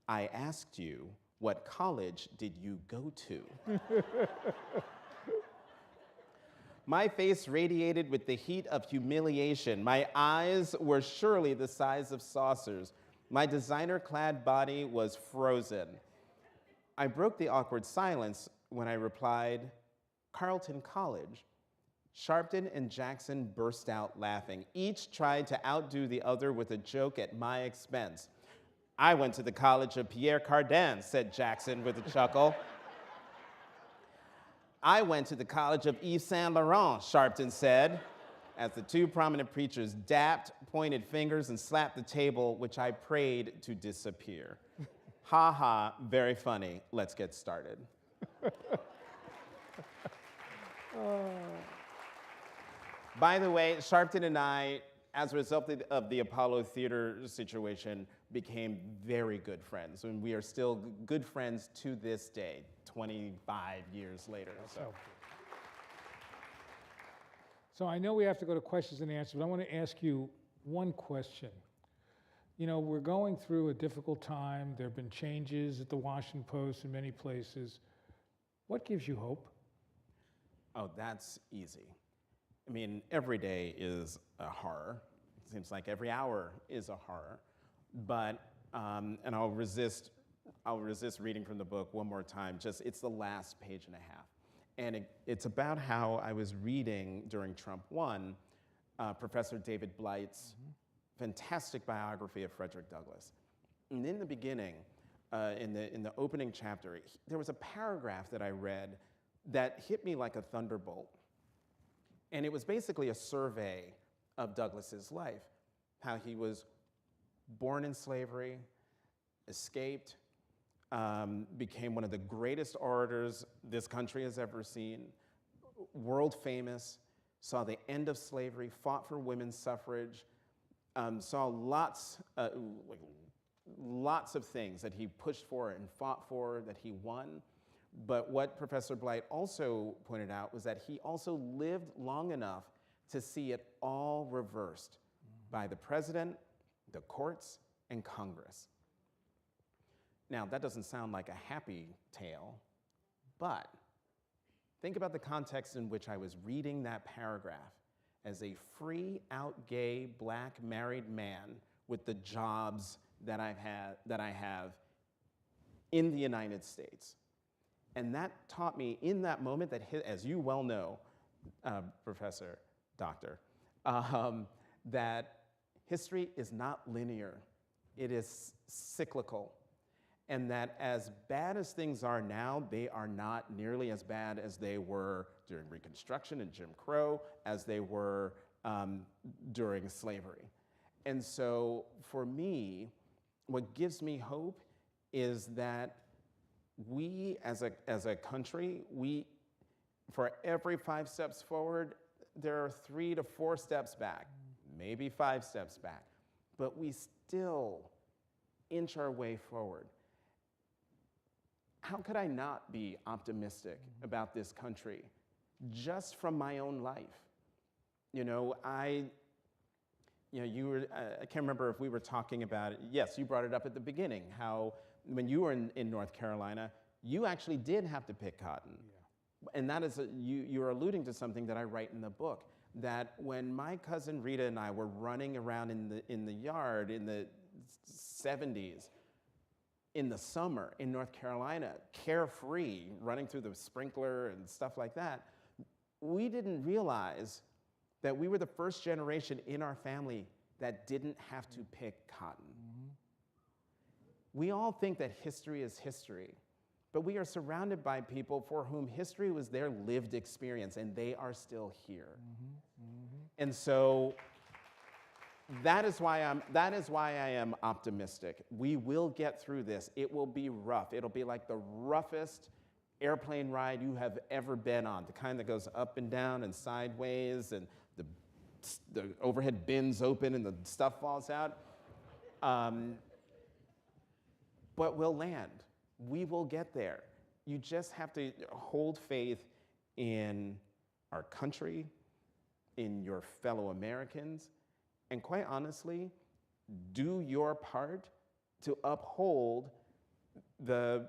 I asked you, what college did you go to?" My face radiated with the heat of humiliation. My eyes were surely the size of saucers. My designer-clad body was frozen. I broke the awkward silence when I replied, "Carleton College." Sharpton and Jackson burst out laughing. Each tried to outdo the other with a joke at my expense. "I went to the College of Pierre Cardin," said Jackson with a chuckle. "I went to the College of Yves Saint Laurent," Sharpton said, as the two prominent preachers dapped, pointed fingers, and slapped the table, which I prayed to disappear. Ha ha, very funny. Let's get started. By the way, Sharpton and I, as a result of the Apollo Theater situation, became very good friends. And we are still good friends to this day, 25 years later. So I know we have to go to questions and answers, but I want to ask you one question. You know, we're going through a difficult time. There have been changes at the Washington Post and many places. What gives you hope? Oh, that's easy. I mean, every day is a horror. It seems like every hour is a horror. But, and I'll resist reading from the book one more time. It's the last page and a half. And it's about how I was reading during Trump won, Professor David Blight's fantastic biography of Frederick Douglass. And in the beginning, in the opening chapter, there was a paragraph that I read that hit me like a thunderbolt. And it was basically a survey of Douglass's life, how he was born in slavery, escaped, became one of the greatest orators this country has ever seen, world famous, saw the end of slavery, fought for women's suffrage, saw lots of things that he pushed for and fought for that he won. But what Professor Blight also pointed out was that he also lived long enough to see it all reversed by the president, the courts, and Congress. Now, that doesn't sound like a happy tale, but think about the context in which I was reading that paragraph as a free, out gay, black, married man with the jobs that I have in the United States. And that taught me in that moment that, as you well know, Professor, Doctor, that history is not linear. It is cyclical. And that as bad as things are now, they are not nearly as bad as they were during Reconstruction and Jim Crow, as they were during slavery. And so for me, what gives me hope is that we, as a country, for every 5 steps forward, there are 3 to 4 steps back, maybe 5 steps back, but we still inch our way forward. How could I not be optimistic about this country just from my own life? You know, I can't remember if we were talking about it. Yes, you brought it up at the beginning, how when you were in North Carolina, you actually did have to pick cotton. Yeah. And that is, you're alluding to something that I write in the book, that when my cousin Rita and I were running around in the yard in the 70s, in the summer in North Carolina, carefree, running through the sprinkler and stuff like that, we didn't realize that we were the first generation in our family that didn't have to pick cotton. We all think that history is history, but we are surrounded by people for whom history was their lived experience, and they are still here. And so that is why I am optimistic. We will get through this. It will be rough. It'll be like the roughest airplane ride you have ever been on, the kind that goes up and down and sideways, and the overhead bins open and the stuff falls out. But we'll land. We will get there. You just have to hold faith in our country, in your fellow Americans, and quite honestly, do your part to uphold the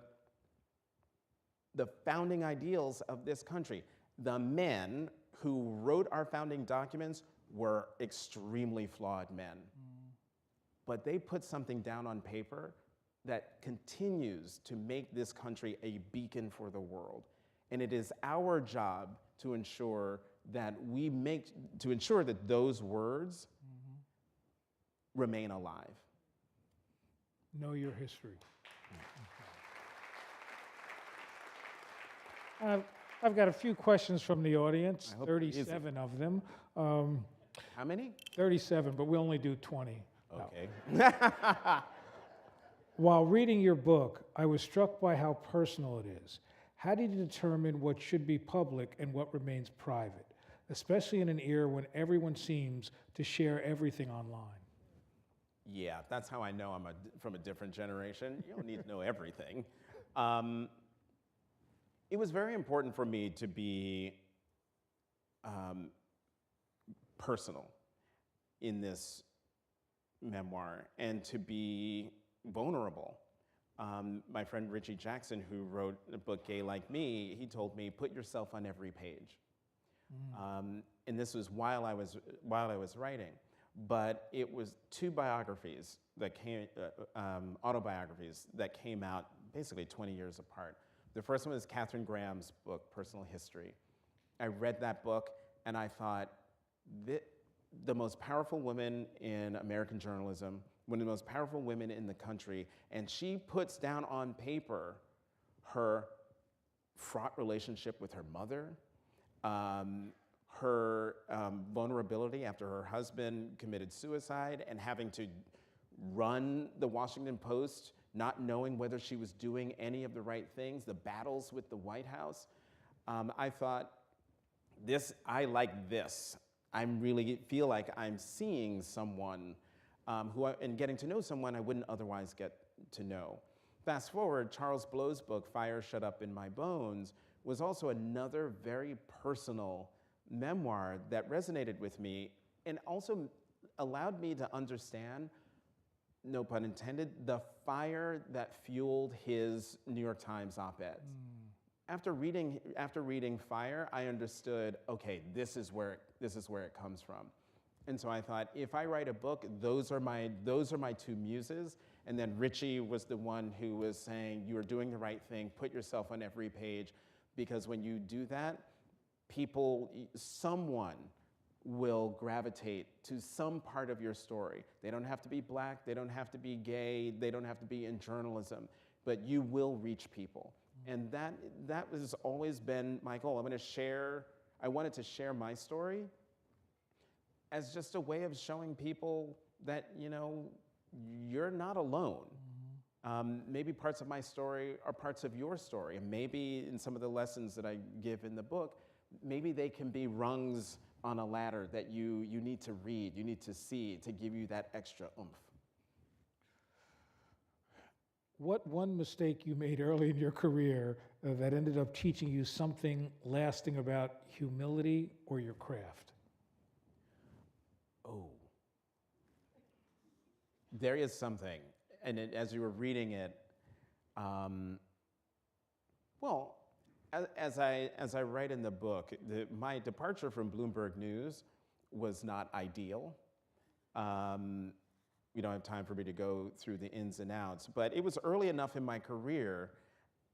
founding ideals of this country. The men who wrote our founding documents were extremely flawed men. But they put something down on paper that continues to make this country a beacon for the world. And it is our job to ensure that those words remain alive. Know your history. I've got a few questions from the audience, 37 of them. How many? 37, but we only do 20. Okay. While reading your book, I was struck by how personal it is. How did you determine what should be public and what remains private, especially in an era when everyone seems to share everything online? Yeah, that's how I know I'm from a different generation. You don't need to know everything. It was very important for me to be personal in this memoir and to be vulnerable. My friend Richie Jackson, who wrote the book Gay Like Me, he told me, put yourself on every page. And this was while I was writing. But it was two biographies that autobiographies that came out basically 20 years apart. The first one was Katharine Graham's book, Personal History. I read that book and I thought, the most powerful woman in American journalism, one of the most powerful women in the country, and she puts down on paper her fraught relationship with her mother, her vulnerability after her husband committed suicide and having to run the Washington Post, not knowing whether she was doing any of the right things, the battles with the White House. I thought, I like this. I really feel like I'm seeing someone and getting to know someone I wouldn't otherwise get to know. Fast forward, Charles Blow's book, Fire Shut Up in My Bones, was also another very personal memoir that resonated with me and also allowed me to understand, no pun intended, the fire that fueled his New York Times op-eds. After reading Fire, I understood, okay, this is where it comes from. And so I thought, if I write a book, those are my two muses. And then Richie was the one who was saying, you are doing the right thing, put yourself on every page, because when you do that, someone will gravitate to some part of your story. They don't have to be Black, they don't have to be gay, they don't have to be in journalism, but you will reach people. And that has always been my goal. I wanted to share my story as just a way of showing people that, you're not alone. Maybe parts of my story are parts of your story, and maybe in some of the lessons that I give in the book, maybe they can be rungs on a ladder that you need to read, you need to see to give you that extra oomph. What one mistake you made early in your career that ended up teaching you something lasting about humility or your craft? Oh. There is something, and as you were reading it, as I write in the book, my departure from Bloomberg News was not ideal. We don't have time for me to go through the ins and outs, but it was early enough in my career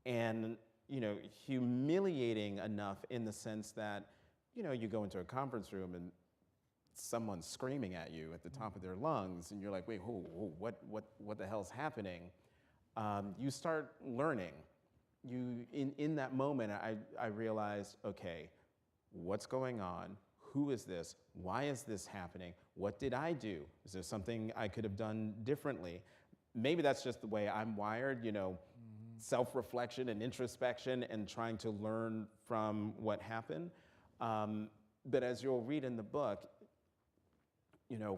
and, humiliating enough in the sense that, you go into a conference room and someone's screaming at you at the top of their lungs and you're like, wait, what the hell's happening? You start learning. In that moment, I realized, okay, what's going on? Who is this? Why is this happening? What did I do? Is there something I could have done differently? Maybe that's just the way I'm wired, self-reflection and introspection and trying to learn from what happened. But as you'll read in the book,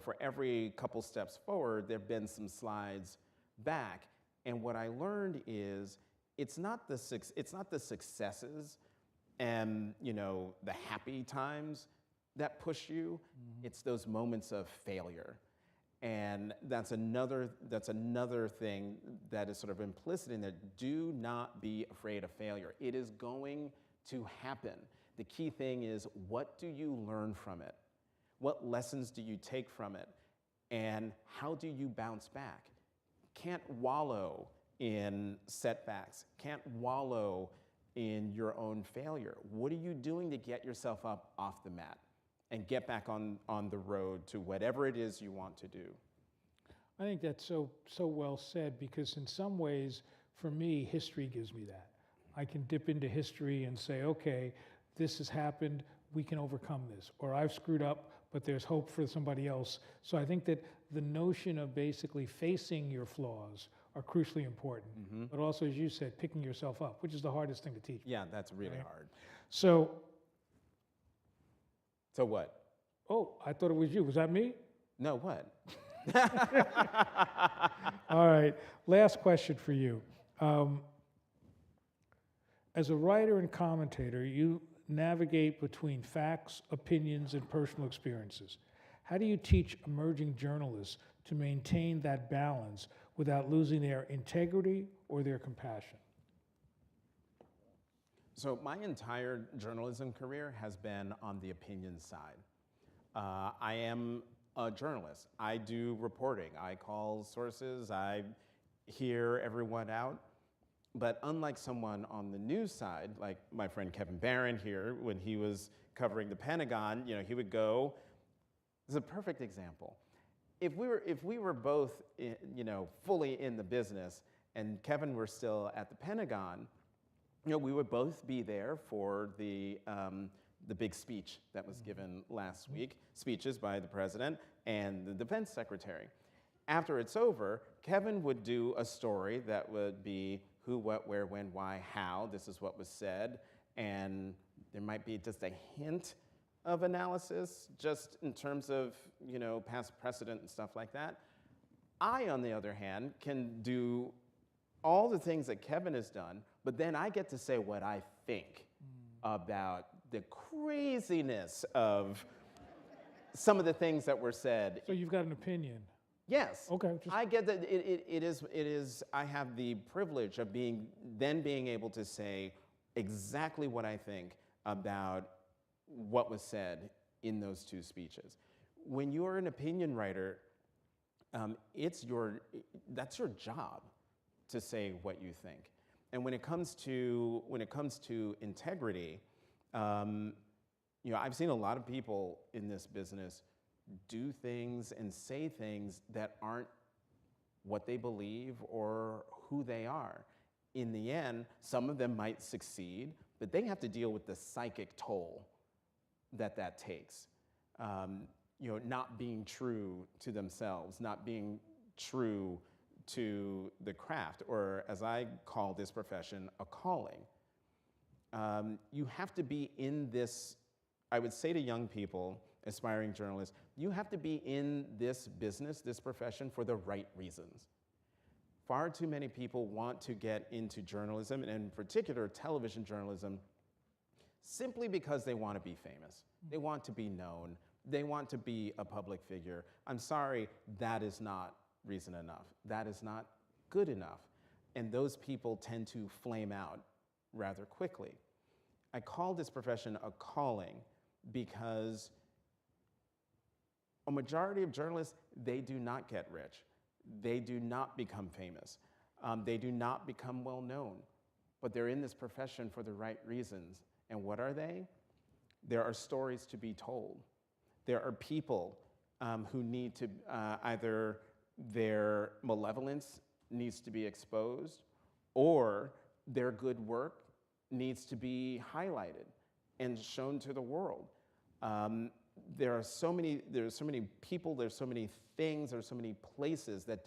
for every couple steps forward, there have been some slides back. And what I learned is it's not the successes and, the happy times that push you. It's those moments of failure. And that's another thing that is sort of implicit in there. Do not be afraid of failure. It is going to happen. The key thing is, what do you learn from it? What lessons do you take from it? And how do you bounce back? Can't wallow in setbacks. Can't wallow in your own failure. What are you doing to get yourself up off the mat and get back on the road to whatever it is you want to do? I think that's so well said, because in some ways, for me, history gives me that. I can dip into history and say, okay, this has happened, we can overcome this. Or I've screwed up, but there's hope for somebody else. So I think that the notion of basically facing your flaws are crucially important. But also, as you said, picking yourself up, which is the hardest thing to teach. Yeah, that's really Right. hard. So What? oh, I thought it was you. Was that me? No, what? All right, last question for you. As a writer and commentator, you navigate between facts, opinions, and personal experiences. How do you teach emerging journalists to maintain that balance without losing their integrity or their compassion? So my entire journalism career has been on the opinion side. I am a journalist. I do reporting. I call sources. I hear everyone out. But unlike someone on the news side, like my friend Kevin Barron here, when he was covering the Pentagon, he would go. This is a perfect example. If we were both, fully in the business, and Kevin were still at the Pentagon, we would both be there for the big speech that was given last week, speeches by the president and the defense secretary. After it's over, Kevin would do a story that would be who, what, where, when, why, how, this is what was said, and there might be just a hint of analysis just in terms of, past precedent and stuff like that. I, on the other hand, can do all the things that Kevin has done, but then I get to say what I think about the craziness of some of the things that were said. So you've got an opinion. Yes. Okay. I get that it is, I have the privilege of being able to say exactly what I think about what was said in those two speeches. When you're an opinion writer, that's your job to say what you think. And when it comes to integrity, I've seen a lot of people in this business do things and say things that aren't what they believe or who they are. In the end, some of them might succeed, but they have to deal with the psychic toll that takes. Not being true to themselves, not being true to the craft, or as I call this profession, a calling. You have to be in this, I would say to young people, aspiring journalists, you have to be in this business, this profession, for the right reasons. Far too many people want to get into journalism, and in particular television journalism, simply because they want to be famous. They want to be known. They want to be a public figure. I'm sorry, that is not reason enough. That is not good enough. And those people tend to flame out rather quickly. I call this profession a calling because a majority of journalists, they do not get rich. They do not become famous. They do not become well known. But they're in this profession for the right reasons. And what are they? There are stories to be told. There are people who need to either their malevolence needs to be exposed, or their good work needs to be highlighted and shown to the world. There's so many people, there's so many things, there's so many places that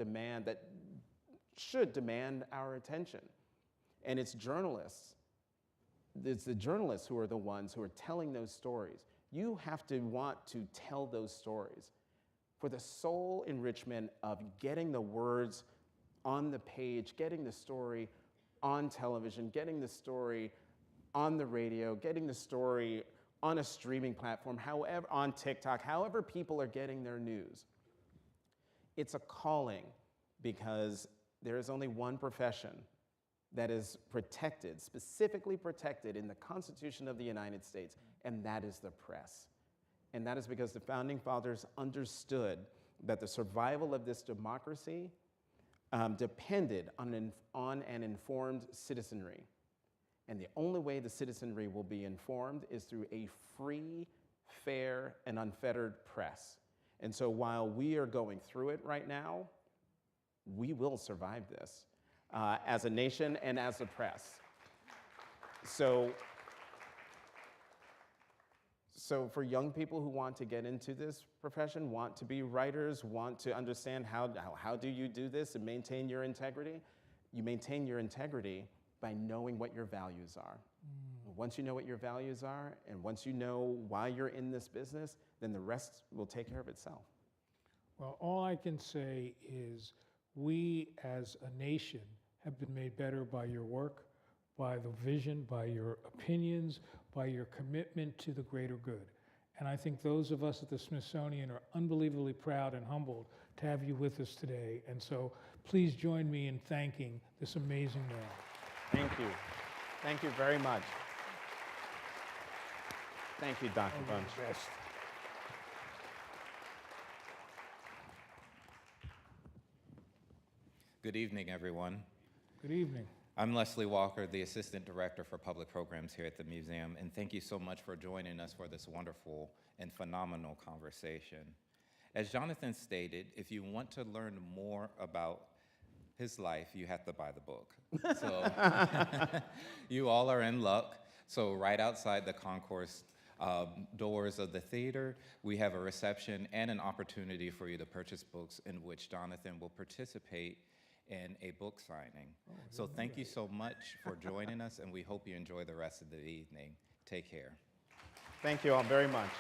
should demand our attention. And it's the journalists who are the ones who are telling those stories. You have to want to tell those stories for the sole enrichment of getting the words on the page, getting the story on television, getting the story on the radio, getting the story on a streaming platform, however, on TikTok, however people are getting their news. It's a calling because there is only one profession that is protected, specifically protected in the Constitution of the United States, and that is the press. And that is because the Founding Fathers understood that the survival of this democracy depended on an informed citizenry. And the only way the citizenry will be informed is through a free, fair, and unfettered press. And so while we are going through it right now, we will survive this as a nation and as a press. So for young people who want to get into this profession, want to be writers, want to understand how do you do this and maintain your integrity, you maintain your integrity by knowing what your values are. Once you know what your values are, and once you know why you're in this business, then the rest will take care of itself. Well, all I can say is we as a nation have been made better by your work, by the vision, by your opinions, by your commitment to the greater good. And I think those of us at the Smithsonian are unbelievably proud and humbled to have you with us today. And so please join me in thanking this amazing man. Thank you. Thank you very much. Thank you, Dr. Bunch. Good evening, everyone. Good evening. I'm Leslie Walker, the Assistant Director for Public Programs here at the museum, and thank you so much for joining us for this wonderful and phenomenal conversation. As Jonathan stated, if you want to learn more about his life, you have to buy the book. So you all are in luck. So right outside the concourse doors of the theater, we have a reception and an opportunity for you to purchase books in which Jonathan will participate in a book signing. So thank you so much for joining us, and we hope you enjoy the rest of the evening. Take care. Thank you all very much.